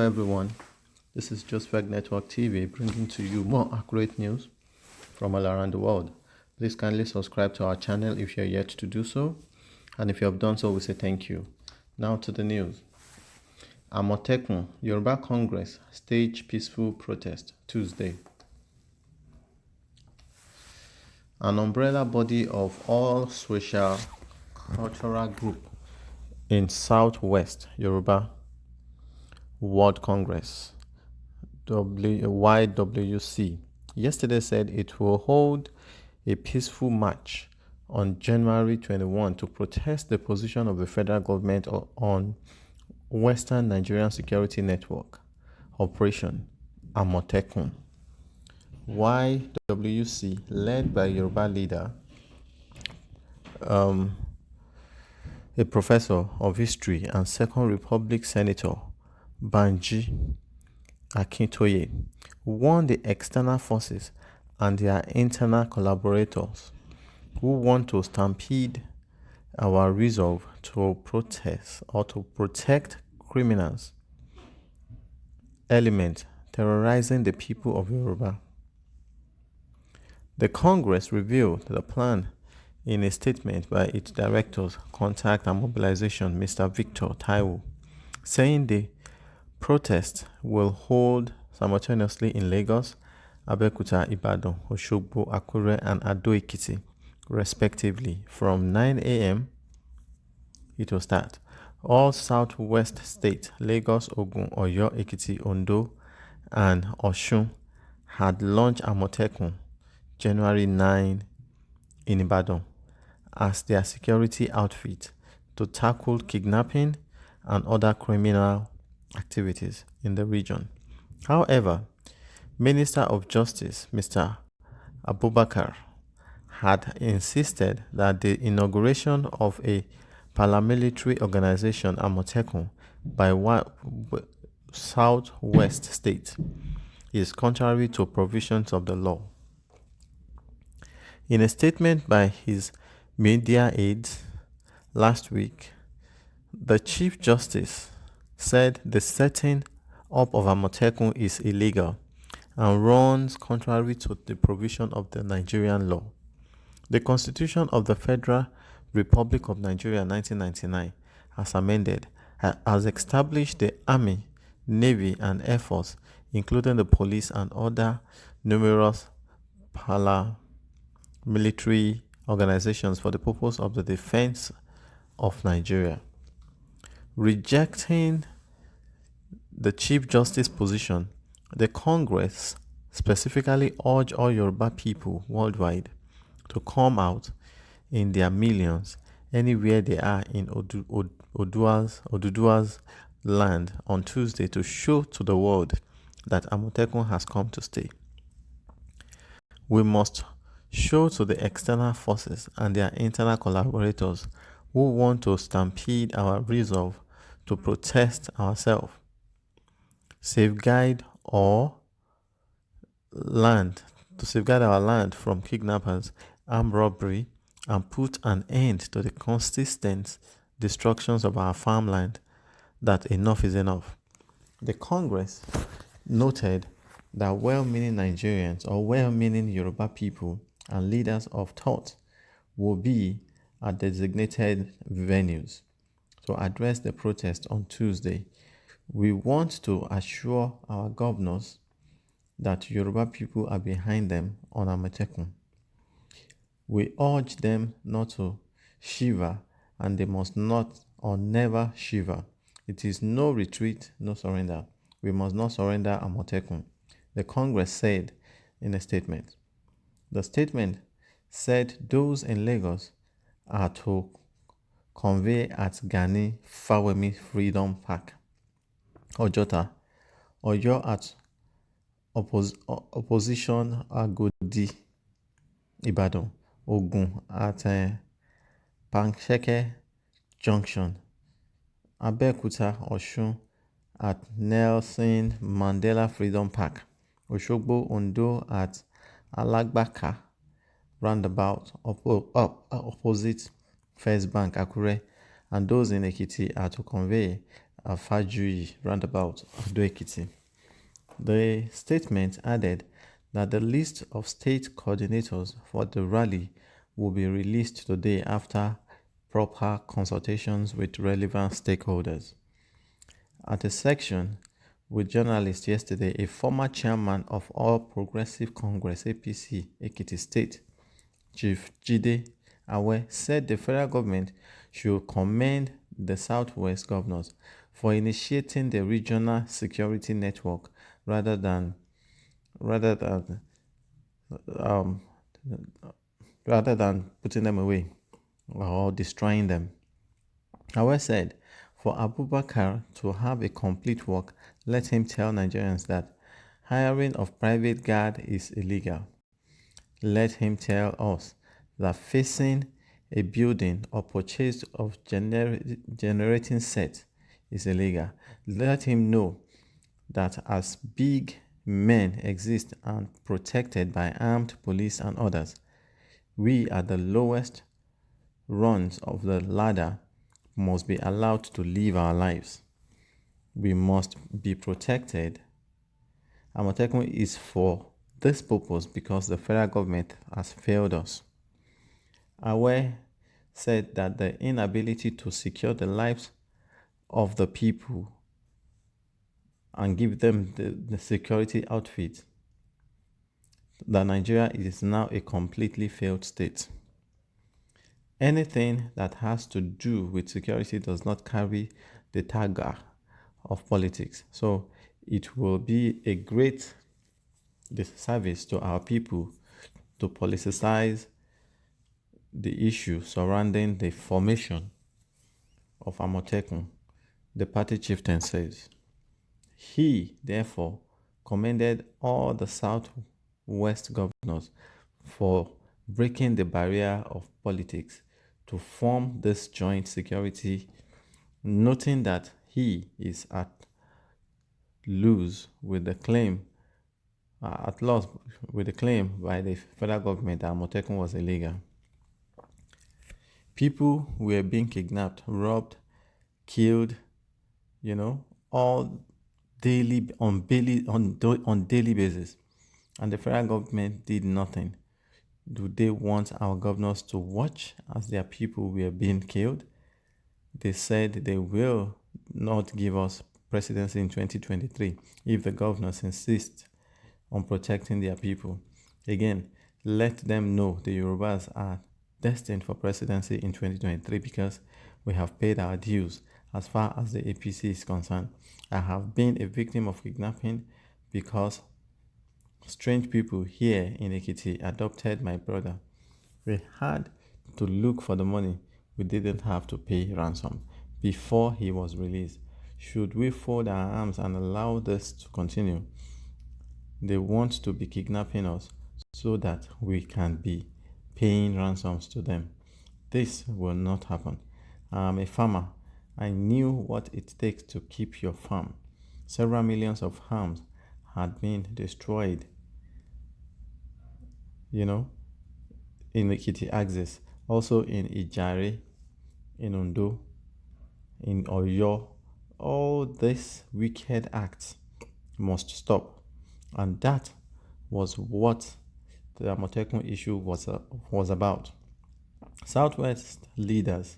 everyone. This is Just Network TV bringing to you more accurate news from all around the world. Please kindly subscribe to our channel if you're yet to do so, and if you have done so, we say thank you. Now to the news. Amotekun, Yoruba Congress stage peaceful protest Tuesday. An umbrella body of all social cultural group in Southwest Yoruba World Congress, YWC, yesterday said it will hold a peaceful march on January 21 to protest the position of the federal government on Western Nigerian Security Network Operation Amotekun. YWC, led by Yoruba leader, a professor of history and Second Republic Senator Banji Akintoye, warned the external forces and their internal collaborators who want to stampede our resolve to protest or to protect criminals, elements terrorizing the people of Yoruba. The Congress revealed the plan in a statement by its directors, contact and mobilization, Mr. Victor Taiwo, saying the protest will hold simultaneously in Lagos, Abeokuta, Ibadan, Oshogbo, Akure, and Ado-Ekiti, respectively. From 9 a.m., it will start. All southwest states, Lagos, Ogun, Oyo, Ekiti, Ondo, and Osun, had launched Amotekun January 9 in Ibadan as their security outfit to tackle kidnapping and other criminal activities in the region. However, Minister of Justice Mr. Abubakar had insisted that the inauguration of a paramilitary organization, Amotekun, by Southwest State is contrary to provisions of the law. In a statement by his media aides last week, the Chief Justice said the setting up of Amotekun is illegal and runs contrary to the provision of the Nigerian law. The Constitution of the Federal Republic of Nigeria 1999, as amended, has established the Army, Navy, and Air Force, including the police and other numerous paramilitary organizations for the purpose of the defense of Nigeria. Rejecting the Chief Justice position, the Congress specifically urged all Yoruba people worldwide to come out in their millions anywhere they are in Oduduwa's land on Tuesday to show to the world that Amotekun has come to stay. We must show to the external forces and their internal collaborators who want to stampede our resolve to protest ourselves, safeguard our land from kidnappers, armed robbery, and put an end to the consistent destructions of our farmland, that enough is enough. The Congress noted that well-meaning Nigerians or well-meaning Yoruba people and leaders of thought will be at designated venues to address the protest on Tuesday. We want to assure our governors that Yoruba people are behind them on Amotekun. We urge them not to shiver, and they must not or never shiver. It is no retreat, no surrender. We must not surrender Amotekun, the Congress said in a statement. The statement said those in Lagos are to convey at Gani Fawemi Freedom Park, Ojota, Oyo at Opposition Agodi, Ibadan, Ogun at Pansheke Junction, Abeokuta, Osun at Nelson Mandela Freedom Park, Oshogbo, Ondo at Alagbaka Roundabout opposite First Bank, Akure, and those in Ekiti are to convey Afajui roundabout, Ado-Ekiti. The statement added that the list of state coordinators for the rally will be released today after proper consultations with relevant stakeholders. At a section with journalists yesterday, a former chairman of All Progressive Congress APC Ekiti State, Chief Jide Awe, said the federal government should commend the Southwest governors for initiating the regional security network rather than um, putting them away or destroying them. Awe said, for Abubakar to have a complete work, let him tell Nigerians that hiring of private guard is illegal. Let him tell us that facing a building or purchase of generating set is illegal. Let him know that as big men exist and protected by armed police and others, we at the lowest rungs of the ladder must be allowed to live our lives. We must be protected. Amotekun is for this purpose because the federal government has failed us. Awe said that the inability to secure the lives of the people and give them the security outfit, that Nigeria is now a completely failed state. Anything that has to do with security does not carry the tag of politics. So it will be a great disservice to our people to politicize the issue surrounding the formation of Amotekun, the party chieftain says. He, therefore, commended all the Southwest governors for breaking the barrier of politics to form this joint security, noting that he is at loss with the claim by the federal government that Amotekun was illegal. People were being kidnapped, robbed, killed, all daily on daily basis, and the federal government did nothing. Do they want our governors to watch as their people were being killed? They said they will not give us presidency in 2023 if the governors insist on protecting their people. Again, let them know the Yorubas are destined for presidency in 2023 because we have paid our dues as far as the APC is concerned. I have been a victim of kidnapping because strange people here in Ekiti adopted my brother. We had to look for the money. We didn't have to pay ransom before he was released. Should we fold our arms and allow this to continue? They want to be kidnapping us so that we can be paying ransoms to them. This will not happen. I'm a farmer. I knew what it takes to keep your farm. Several millions of farms had been destroyed, in the Ekiti axis, also in Y0RUBA, in Ondo, in Oyo. All these wicked acts must stop. And that was what the Amotekun issue was about. Southwest leaders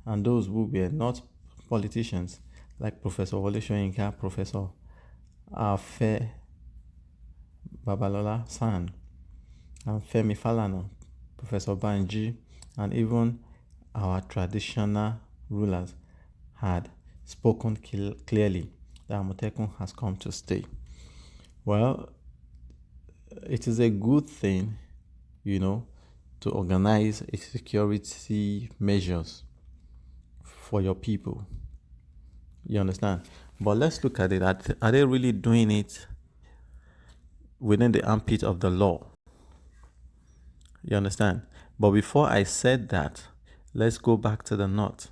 and those who were not politicians, like Professor Wole Soyinka, Professor Afe Babalola San, and Femi Falana, Professor Banji, and even our traditional rulers had spoken clearly that Amotekun has come to stay. Well, it is a good thing, to organize a security measures for your people. You understand? But let's look at it. Are they really doing it within the armpit of the law? You understand? But before I said that, let's go back to the north.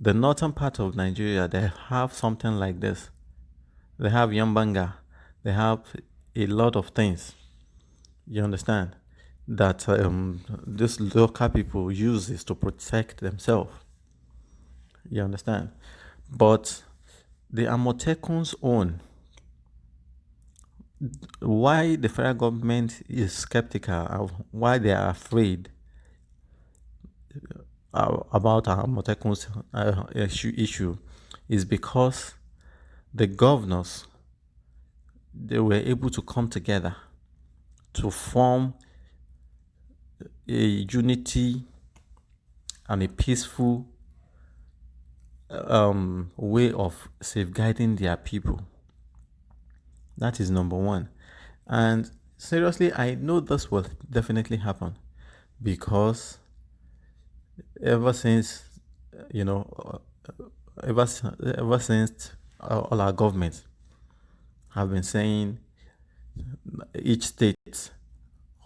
The northern part of Nigeria, they have something like this. They have Yambanga. They have a lot of things. You understand? That these local people use this to protect themselves. You understand? But the Amotekun's own, why the federal government is skeptical, of why they are afraid about our Amotekun's issue is because the governors, they were able to come together to form a unity and a peaceful way of safeguarding their people. That is number one. And seriously, I know this will definitely happen because ever since, you know, ever since all our governments have been saying each state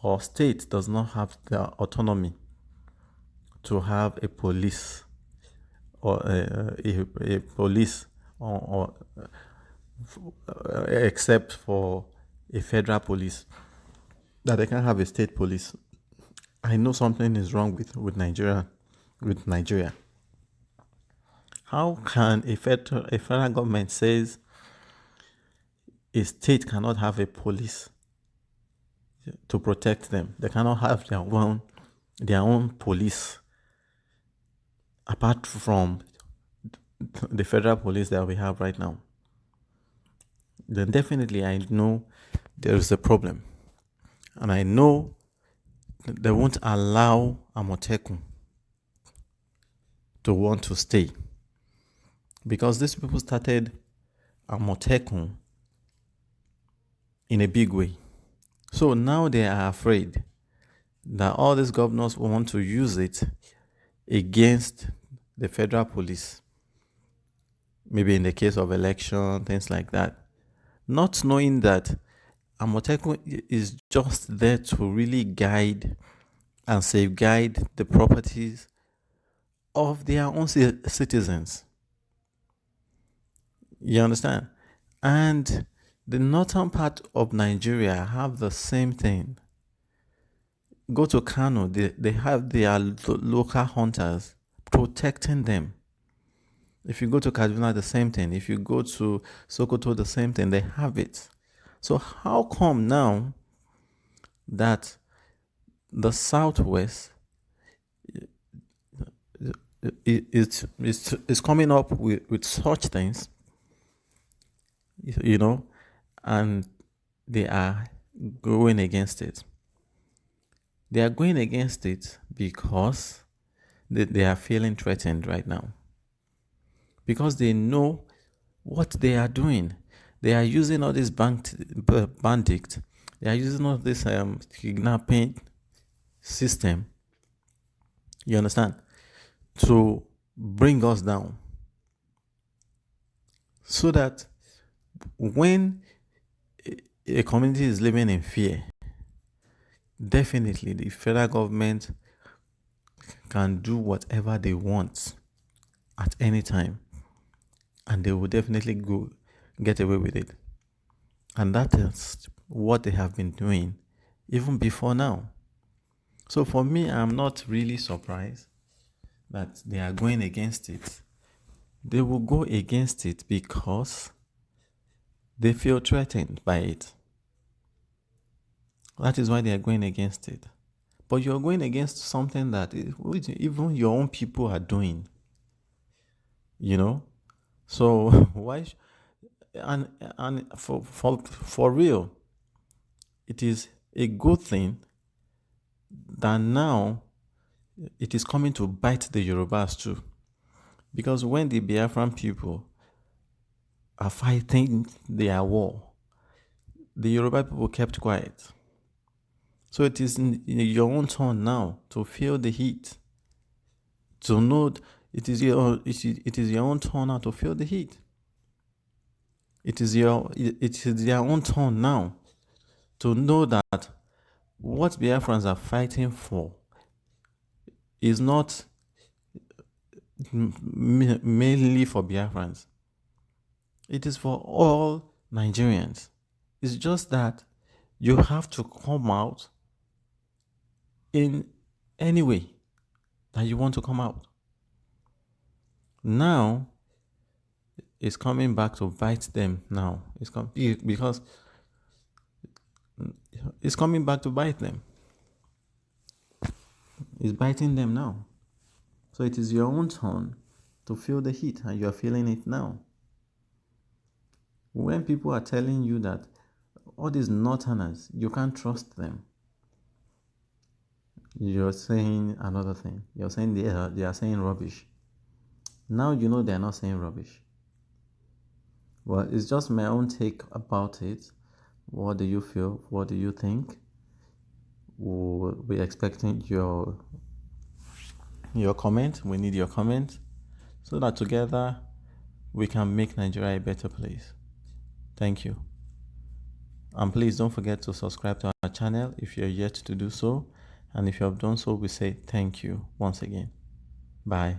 or state does not have the autonomy to have a police or a police or except for a federal police, that they can have a state police. I know something is wrong with Nigeria. How can a federal government says a state cannot have a police to protect them? They cannot have their own police apart from the federal police that we have right now. Then definitely I know there is a problem. And I know they won't allow Amotekun to want to stay. Because these people started Amotekun in a big way. So now they are afraid that all these governors want to use it against the federal police. Maybe in the case of election, things like that. Not knowing that Amotekun is just there to really guide and safeguard the properties of their own citizens. You understand? And the northern part of Nigeria have the same thing. Go to Kano, they have their local hunters protecting them. If you go to Kaduna, the same thing. If you go to Sokoto, the same thing. They have it. So how come now that the Southwest is coming up with such things, and they are going against it? They are going against it because they are feeling threatened right now. Because they know what they are doing. They are using all this bandit. They are using all this kidnapping system. You understand? To bring us down. So that when a community is living in fear, definitely the federal government can do whatever they want at any time, and they will definitely get away with it. And that is what they have been doing even before now. So for me, I'm not really surprised that they are going against it. They will go against it because they feel threatened by it. That is why they are going against it. But you're going against something that even your own people are doing. So why? And for real, it is a good thing that now it is coming to bite the Yorubas too. Because when the Biafran people are fighting their war, the Yoruba people kept quiet. So it is in your own turn now to feel the heat. To know it is your own turn now to feel the heat. It is their own turn now to know that what Biafrans are fighting for is not mainly for Biafrans. It is for all Nigerians. It's just that you have to come out in any way that you want to come out. Now, it's coming back to bite them now. Because it's coming back to bite them. It's biting them now. So it is your own turn to feel the heat, and you're feeling it now. When people are telling you that all these northerners, you can't trust them, you're saying another thing. You're saying they are saying rubbish. Now you know they're not saying rubbish. Well, it's just my own take about it. What do you feel? What do you think? We're expecting your comment. We need your comment so that together we can make Nigeria a better place. Thank you. And please don't forget to subscribe to our channel if you're yet to do so. And if you have done so, we say thank you once again. Bye.